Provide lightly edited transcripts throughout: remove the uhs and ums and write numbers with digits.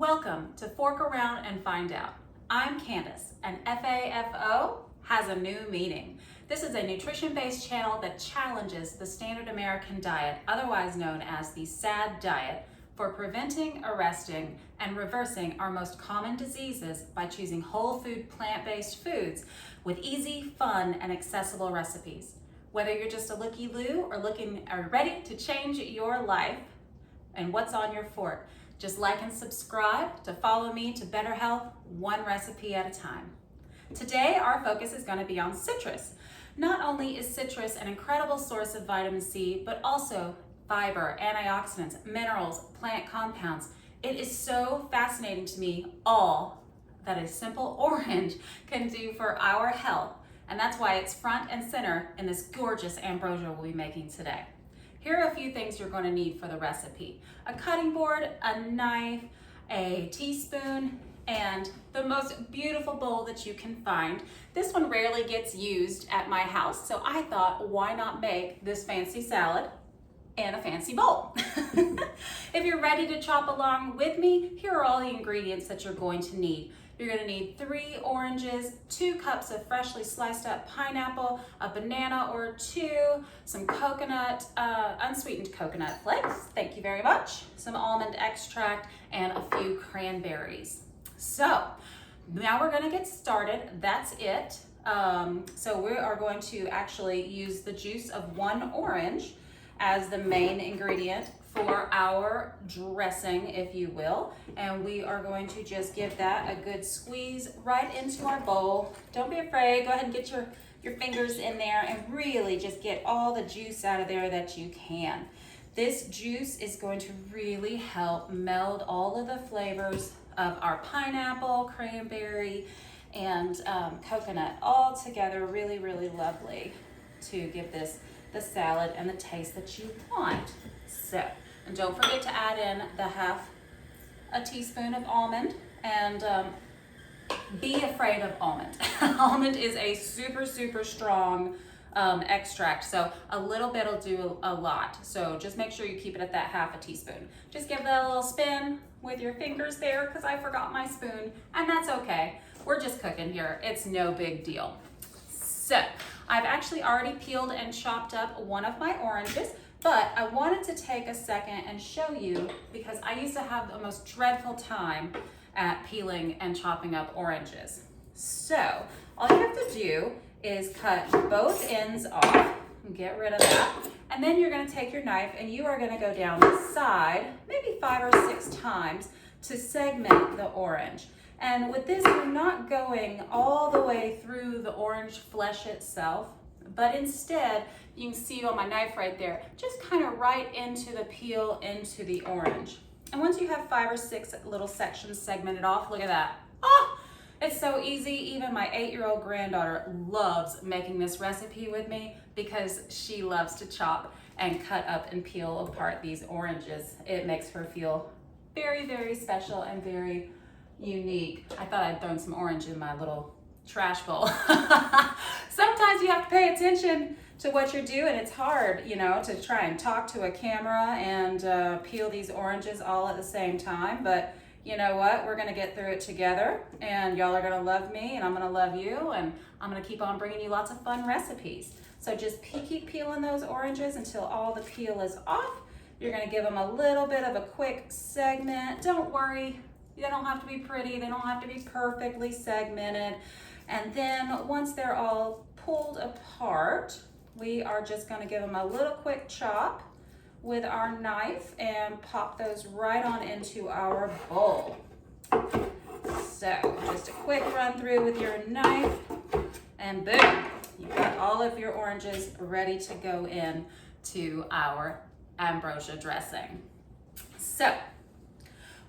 Welcome to Fork Around and Find Out. I'm Candace, and FAFO has a new meaning. This is a nutrition-based channel that challenges the standard American diet, otherwise known as the SAD diet, for preventing, arresting, and reversing our most common diseases by choosing whole food, plant-based foods with easy, fun, and accessible recipes. Whether you're just a looky-loo or ready to change your life and what's on your fork, just like and subscribe to follow me to better health, one recipe at a time. Today, our focus is going to be on citrus. Not only is citrus an incredible source of vitamin C, but also fiber, antioxidants, minerals, plant compounds. It is so fascinating to me all that a simple orange can do for our health, and that's why it's front and center in this gorgeous ambrosia we'll be making today. Here are a few things you're going to need for the recipe: a cutting board, a knife, a teaspoon, and the most beautiful bowl that you can find. This one rarely gets used at my house, so I thought, why not make this fancy salad in a fancy bowl? If you're ready to chop along with me, here are all the ingredients that you're going to need. You're going to need 3 oranges, 2 cups of freshly sliced up pineapple, a banana or 2, some coconut, unsweetened coconut flakes, thank you very much, some almond extract, and a few cranberries. So now we're going to get started. That's it. So we are going to actually use the juice of 1 orange as the main ingredient for our dressing, if you will. And we are going to just give that a good squeeze right into our bowl. Don't be afraid, go ahead and get your fingers in there and really just get all the juice out of there that you can. This juice is going to really help meld all of the flavors of our pineapple, cranberry, and coconut all together really, really lovely to give this the salad and the taste that you want. So, and don't forget to add in the half a teaspoon of almond, and be afraid of almond. Almond is a super, super strong extract, so a little bit will do a lot. So just make sure you keep it at that half a teaspoon. Just give that a little spin with your fingers there, because I forgot my spoon, and that's okay. We're just cooking here. It's no big deal. So I've actually already peeled and chopped up one of my oranges, but I wanted to take a second and show you, because I used to have the most dreadful time at peeling and chopping up oranges. So all you have to do is cut both ends off and get rid of that. And then you're going to take your knife and you are going to go down the side, maybe 5 or 6 times, to segment the orange. And with this, you're not going all the way through the orange flesh itself, but instead, you can see on my knife right there, just kind of right into the peel, into the orange. And once you have 5 or 6 little sections segmented off, look at that. Oh, it's so easy. Even my 8-year-old granddaughter loves making this recipe with me, because she loves to chop and cut up and peel apart these oranges. It makes her feel very, very special and very unique. I thought I'd thrown some orange in my little trash bowl. Sometimes you have to pay attention to what you're doing. It's hard, you know, to try and talk to a camera and peel these oranges all at the same time. But you know what? We're gonna get through it together, and y'all are gonna love me, and I'm gonna love you, and I'm gonna keep on bringing you lots of fun recipes. So just keep peeling those oranges until all the peel is off. You're gonna give them a little bit of a quick segment. Don't worry, they don't have to be pretty, they don't have to be perfectly segmented. And then once they're all pulled apart, we are just going to give them a little quick chop with our knife and pop those right on into our bowl. So just a quick run through with your knife, and boom, you've got all of your oranges ready to go in to our ambrosia dressing. So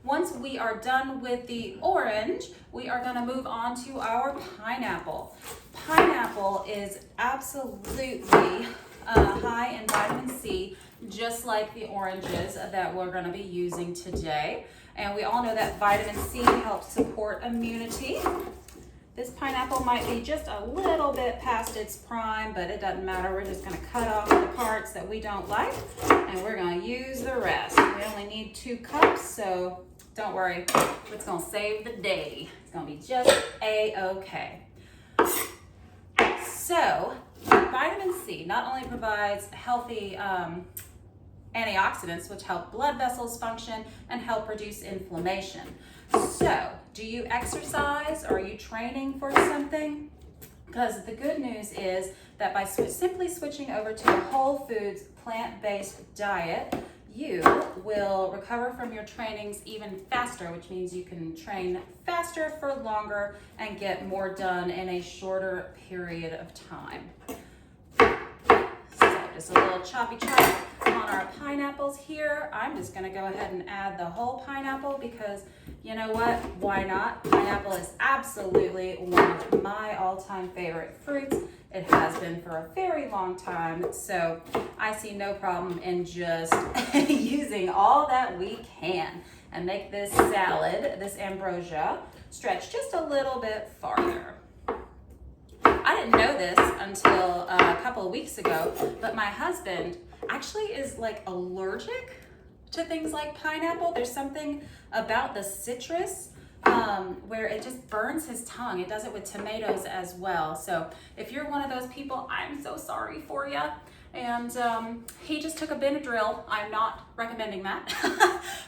once we are done with the orange, we are going to move on to our pineapple. Pineapple is absolutely high in vitamin C, just like the oranges that we're going to be using today. And we all know that vitamin C helps support immunity. This pineapple might be just a little bit past its prime, but it doesn't matter. We're just going to cut off the parts that we don't like, and we're going to use the rest. We only need need 2 cups, so don't worry, it's gonna save the day. It's gonna be just a-okay. So, vitamin C not only provides healthy antioxidants, which help blood vessels function and help reduce inflammation. So, do you exercise? Are you training for something? Because the good news is that by simply switching over to a whole foods, plant-based diet, you will recover from your trainings even faster, which means you can train faster for longer and get more done in a shorter period of time. So just a little choppy chop on our pineapples here. I'm just gonna go ahead and add the whole pineapple because you know what, why not? Pineapple is absolutely one of my all-time favorite fruits. It has been for a very long time, so I see no problem in just using all that we can and make this salad, this ambrosia, stretch just a little bit farther. I didn't know this until a couple of weeks ago, but my husband actually is like allergic to things like pineapple. There's something about the citrus where it just burns his tongue. It does it with tomatoes as well. So if you're one of those people, I'm so sorry for you. And he just took a Benadryl. I'm not recommending that,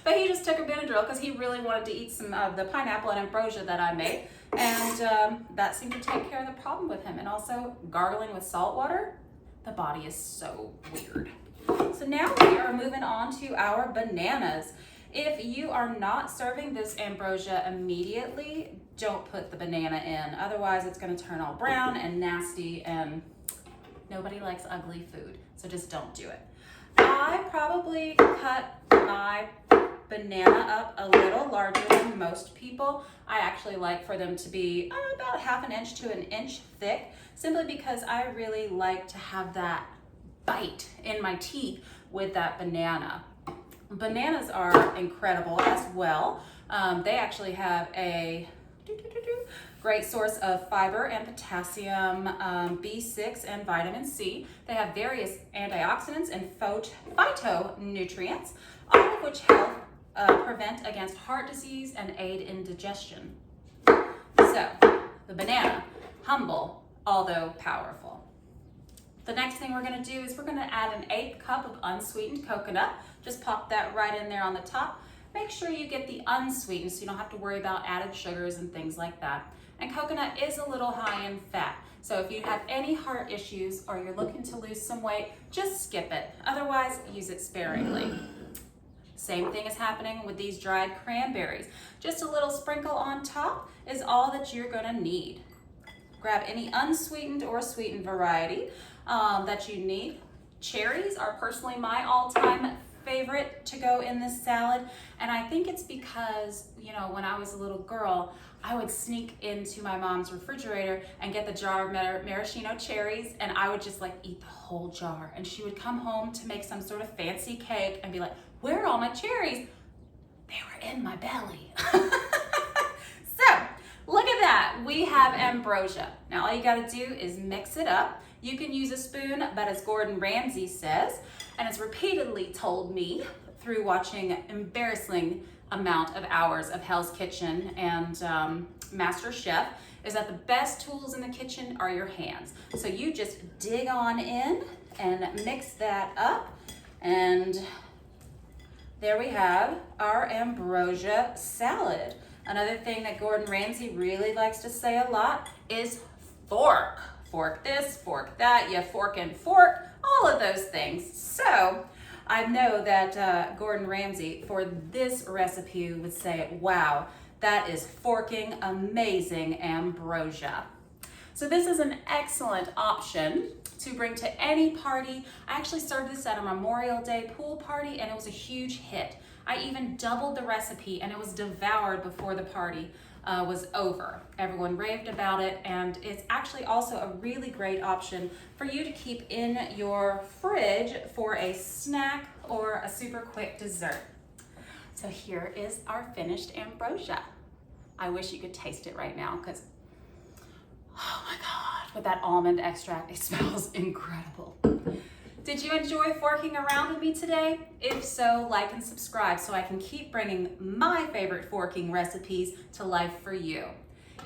but he just took a Benadryl because he really wanted to eat some of the pineapple and ambrosia that I made. And that seemed to take care of the problem with him. And also gargling with salt water, the body is so weird. So now we are moving on to our bananas. If you are not serving this ambrosia immediately, don't put the banana in. Otherwise, it's going to turn all brown and nasty, and nobody likes ugly food. So just don't do it. I probably cut my banana up a little larger than most people. I actually like for them to be about 1/2 inch to 1 inch thick, simply because I really like to have that bite in my teeth with that banana. Bananas are incredible as well. They actually have a great source of fiber and potassium, B6 and vitamin C. They have various antioxidants and phytonutrients, all of which help prevent against heart disease and aid in digestion. So, the banana, humble, although powerful. The next thing we're gonna do is we're gonna add an 1/8 cup of unsweetened coconut. Just pop that right in there on the top. Make sure you get the unsweetened so you don't have to worry about added sugars and things like that. And coconut is a little high in fat. So if you have any heart issues or you're looking to lose some weight, just skip it. Otherwise, use it sparingly. Same thing is happening with these dried cranberries. Just a little sprinkle on top is all that you're gonna need. Grab any unsweetened or sweetened variety that you need. Cherries are personally my all-time favorite to go in this salad, and I think it's because, you know, when I was a little girl, I would sneak into my mom's refrigerator and get the jar of maraschino cherries, and I would just like eat the whole jar, and she would come home to make some sort of fancy cake and be like, where are all my cherries? They were in my belly. So look at that, we have ambrosia. Now all you gotta do is mix it up. You can use a spoon, but as Gordon Ramsay says, and has repeatedly told me through watching embarrassing amount of hours of Hell's Kitchen and Master Chef, is that the best tools in the kitchen are your hands. So you just dig on in and mix that up, and there we have our ambrosia salad. Another thing that Gordon Ramsay really likes to say a lot is fork. Fork this, fork that, you fork and fork, all of those things. So I know that Gordon Ramsay for this recipe would say, wow, that is forking amazing ambrosia. So this is an excellent option to bring to any party. I actually served this at a Memorial Day pool party and it was a huge hit. I even doubled the recipe and it was devoured before the party was over. Everyone raved about it, and it's actually also a really great option for you to keep in your fridge for a snack or a super quick dessert. So here is our finished ambrosia. I wish you could taste it right now because, oh my God, with that almond extract, it smells incredible. Did you enjoy forking around with me today? If so, like and subscribe so I can keep bringing my favorite forking recipes to life for you.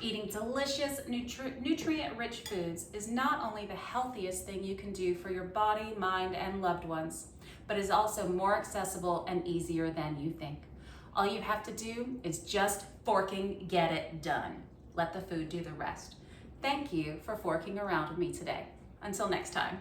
Eating delicious, nutrient-rich foods is not only the healthiest thing you can do for your body, mind, and loved ones, but is also more accessible and easier than you think. All you have to do is just forking, get it done. Let the food do the rest. Thank you for forking around with me today. Until next time.